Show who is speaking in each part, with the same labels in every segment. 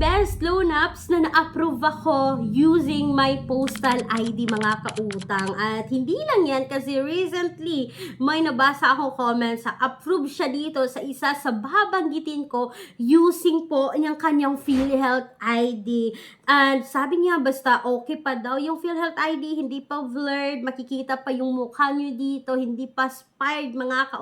Speaker 1: best loan apps na na-approve ako using my postal ID mga kautang. At hindi lang yan kasi recently may nabasa akong comment sa approve siya dito sa isa sa babanggitin ko using po yung kanyang PhilHealth ID. And sabi niya basta okay pa daw yung PhilHealth ID, hindi pa blurred, makikita pa yung mukha nyo dito, hindi pa expired mga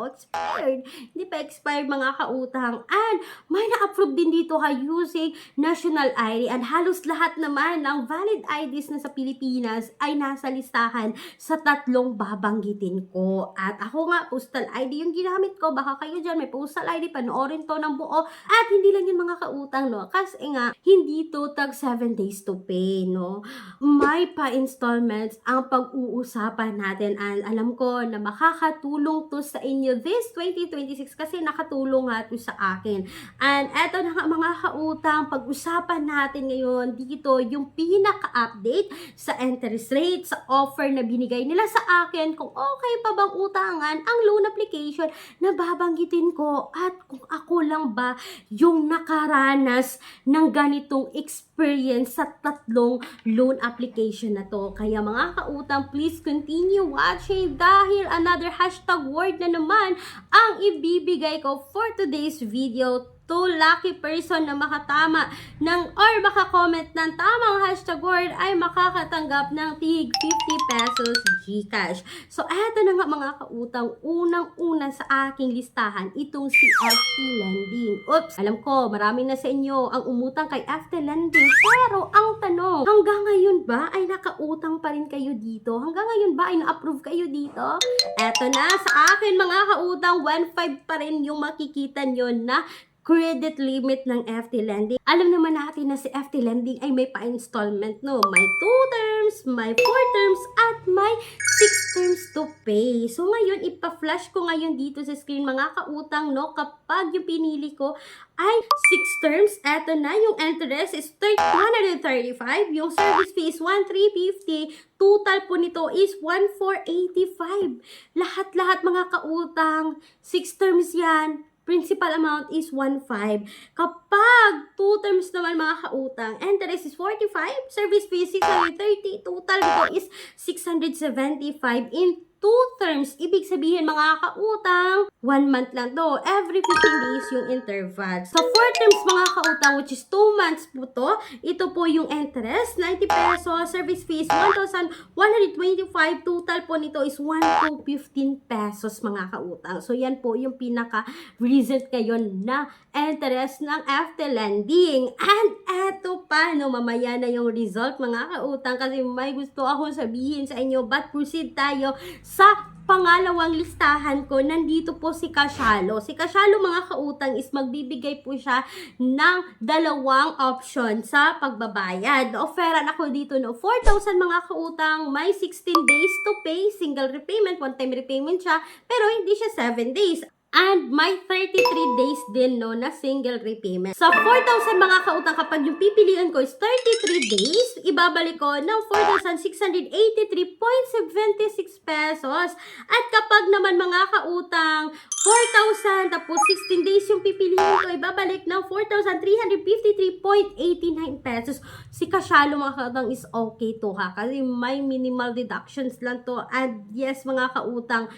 Speaker 1: expired mga kautang. And may na-approve din dito using national ID, and halos lahat naman ng valid IDs na sa Pilipinas ay nasa listahan sa tatlong babanggitin ko. At ako nga, postal ID yung ginamit ko. Baka kayo dyan may postal ID, panoorin to ng buo. At hindi lang yun mga kautang, no? Kasi nga, hindi to tag 7 days to pay, no? May pa-installments ang pag-uusapan natin, and alam ko na makakatulong to sa inyo this 2026 kasi nakatulong nga to sa akin. And eto na nga mga kautang, pag-usapan natin ngayon dito yung pinaka-update sa interest rate, sa offer na binigay nila sa akin, kung okay pa bang utangan ang loan application na babanggitin ko, at kung ako lang ba yung nakaranas ng ganitong experience sa tatlong loan application na to. Kaya mga kautang, please continue watching dahil another hashtag word na naman ang ibibigay ko for today's video. To lucky person na makatama ng or makakomment ng tamang hashtag word ay makakatanggap ng tig 50 pesos GCash. So, eto na nga mga kautang, unang-una sa aking listahan, itong si FT Lending. Oops, alam ko, marami na sa inyo ang umutang kay FT Lending. Pero, ang tanong, hanggang ngayon ba ay nakautang pa rin kayo dito? Hanggang ngayon ba ay na-approve kayo dito? Eto na, sa akin mga kautang, 1.5 pa rin yung makikita nyo na credit limit ng FT Lending. Alam naman natin na si FT Lending ay may pa-installment, no? May 2 terms, may 4 terms, at may 6 terms to pay. So ngayon, ipa-flash ko ngayon dito sa screen mga kautang, no? Kapag yung pinili ko ay 6 terms, eto na, yung interest is 135, yung service fee is 1,350, total po nito is 1,485. Lahat-lahat mga kautang, 6 terms yan. Principal amount is 1.5. Kapag 2 terms naman mga kautang, interest is 45, service fee is 630, total dito is 675 in 2 terms. Ibig sabihin mga kautang, 1 month lang to. Every 15 days yung interval. Sa 4 terms mga kautang, which is 2 months po to, ito po yung interest, 90 pesos, service fee is 1,125, total po nito is 1,215 pesos mga kautang. So yan po yung pinaka-recent ngayon na interest ng FT Lending. And eto pa, no, mamaya na yung result mga kautang kasi may gusto akong sabihin sa inyo, but proceed tayo sa pangalawang listahan ko. Nandito po si Cashalo. Si Cashalo mga kautang is magbibigay po siya ng dalawang option sa pagbabayad. Offeran ako dito no 4,000 mga kautang, may 16 days to pay, single repayment, one time repayment siya, pero hindi siya 7 days. And may 33 days din no na single repayment. Sa 4,000 mga kautang, kapag yung pipilian ko is 33 days, ibabalik ko ng 4,683.76 pesos. At kapag naman mga kautang, 4,000 tapos 16 days yung pipiliin ko, ibabalik ng 4,353.89 pesos. Si Cashalo mga kautang is okay to kasi may minimal deductions lang to. And yes mga kautang,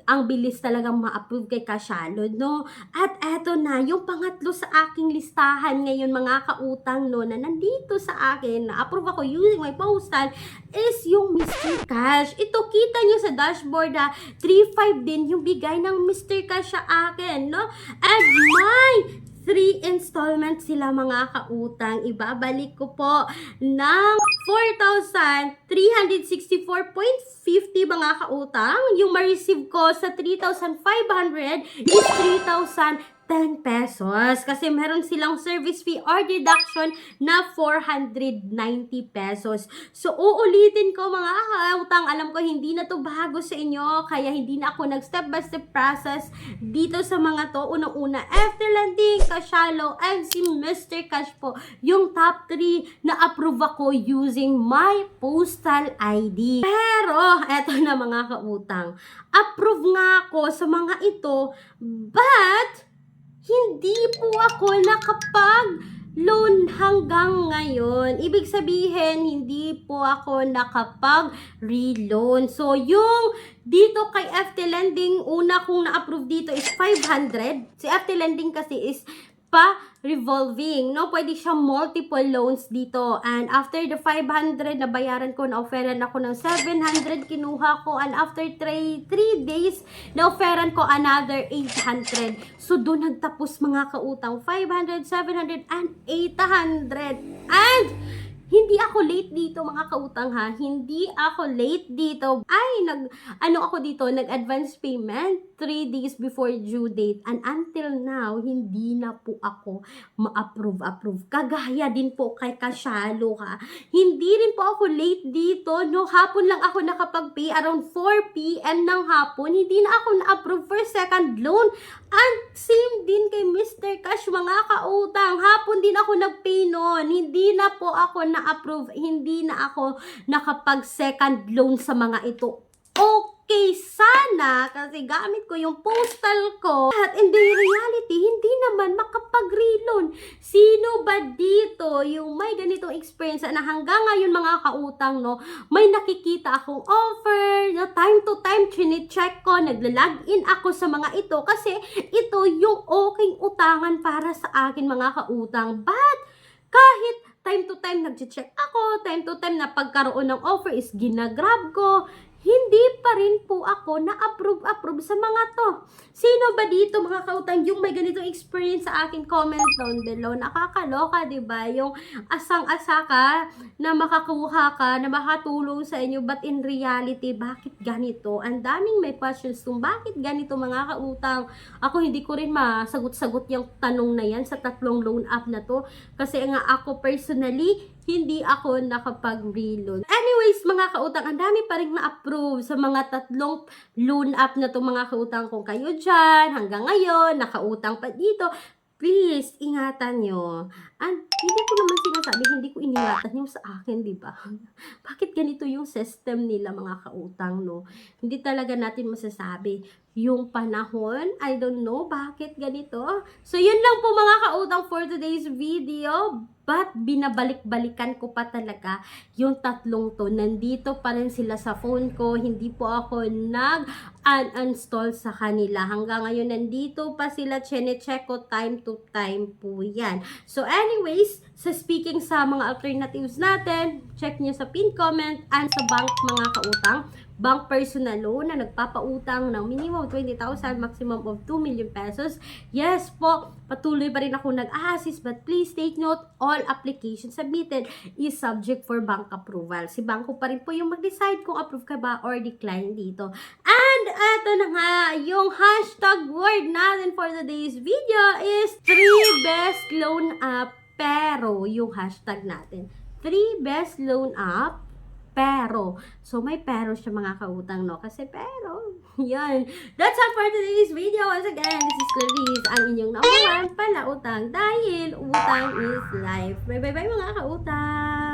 Speaker 1: ang bilis talagang ma-approve kay Cashalo, no? At eto na, yung pangatlo sa aking listahan ngayon mga kautang, no, na nandito sa akin, na-approve ako using my postal, is yung Mr. Cash. Ito, kita nyo sa dashboard, 3.5 din yung bigay ng Mr. Cash sa akin, no? And my 3 installments sila mga kautang. Ibabalik ko po ng 4,364.50 mga kautang. Yung ma-receive ko sa 3,500 is 3,010 pesos. Kasi meron silang service fee or deduction na 490 pesos. So, uulitin ko mga kautang. Alam ko hindi na to bago sa inyo. Kaya hindi na ako nag-step by step process dito sa mga to. Unang-una, FT Lending, Cashalo, and si Mr. Cash po. Yung top 3 na approve ako using my postal ID. Pero, eto na mga kautang. Approve nga ako sa mga ito, but hindi po ako nakapag-loan hanggang ngayon. Ibig sabihin, hindi po ako nakapag-reloan. So, yung dito kay FT Lending, una kong na-approve dito is 500. Si FT Lending kasi is pa-revolving, no? Pwede siyang multiple loans dito. And after the 500, nabayaran ko, na-offeran ako ng 700, kinuha ko. And after 3 days, na-offeran ko another 800. So, doon nagtapos mga kautang. 500, 700, and 800. And hindi ako late dito mga kautang ha. Hindi ako late dito. Ay, nag-advance payment 3 days before due date. And until now, hindi na po ako ma-approve. Kagaya din po kay Kasyalo ha. Hindi rin po ako late dito. No, hapon lang ako nakapag-pay around 4 p.m. ng hapon. Hindi na ako na-approve for second loan. And same din kay Mr. Cash mga kautang. Hapon din ako nag-pay noon. Hindi na po ako na-approve. Hindi na ako nakapag-second loan sa mga ito. Okay, sana kasi gamit ko yung postal ko. At in the reality, hindi naman makapag-reloan. Sino ba dito yung may ganitong experience na hanggang ngayon mga kautang, no? May nakikita akong offer, na time to time chine-check ko, nagla-login ako sa mga ito kasi ito yung okay utangan para sa akin mga kautang. But kahit time to time nag-check ako, time to time na pagkaroon ng offer is ginagrab ko, hindi pa rin po ako na-approve sa mga to. Sino ba dito mga kautang yung may ganitong experience sa akin? Comment down below. Nakakaloka, diba? Yung asang-asa ka na makakuha ka, na makatulong sa inyo, but in reality, bakit ganito? Ang daming may questions kung bakit ganito mga kautang. Ako hindi ko rin masagot-sagot yung tanong na yan sa 3 loan app na to. Kasi nga ako personally, hindi ako nakapag-reloan. Anyways, mga kautang, ang dami pa rin na-approve sa mga 3 loan app na to mga kautang. Kung kayo dyan, hanggang ngayon, nakautang pa dito, please, ingatan nyo. And hindi ko naman sinasabi, hindi ko iningatan yung sa akin, di ba? Bakit ganito yung system nila mga kautang, no? Hindi talaga natin masasabi. Yung panahon, I don't know bakit ganito. So, yun lang po mga kautang for today's video. But, binabalik-balikan ko pa talaga yung 3 to. Nandito pa rin sila sa phone ko. Hindi po ako nag-uninstall sa kanila. Hanggang ngayon, nandito pa sila. Chine-check ko time to time po yan. So, anyways, speaking sa mga alternatives natin, check nyo sa pin comment and sa bank mga kautang. Bank personal loan na nagpapautang ng minimum 20,000, maximum of 2 million pesos. Yes po, patuloy pa rin ako nag-assist, but please take note, all applications submitted is subject for bank approval. Si banko pa rin po yung mag-decide kung approve ka ba or decline dito. And eto na nga, yung hashtag word natin for today's video is 3 best loan app pero yung hashtag natin. 3 best loan app pero. So, may pero siya mga kautang, no? Kasi pero. Yan. That's all for today's video. Once again, this is Clarice, ang inyong number 1 palautang dahil utang is life. Bye-bye mga kautang!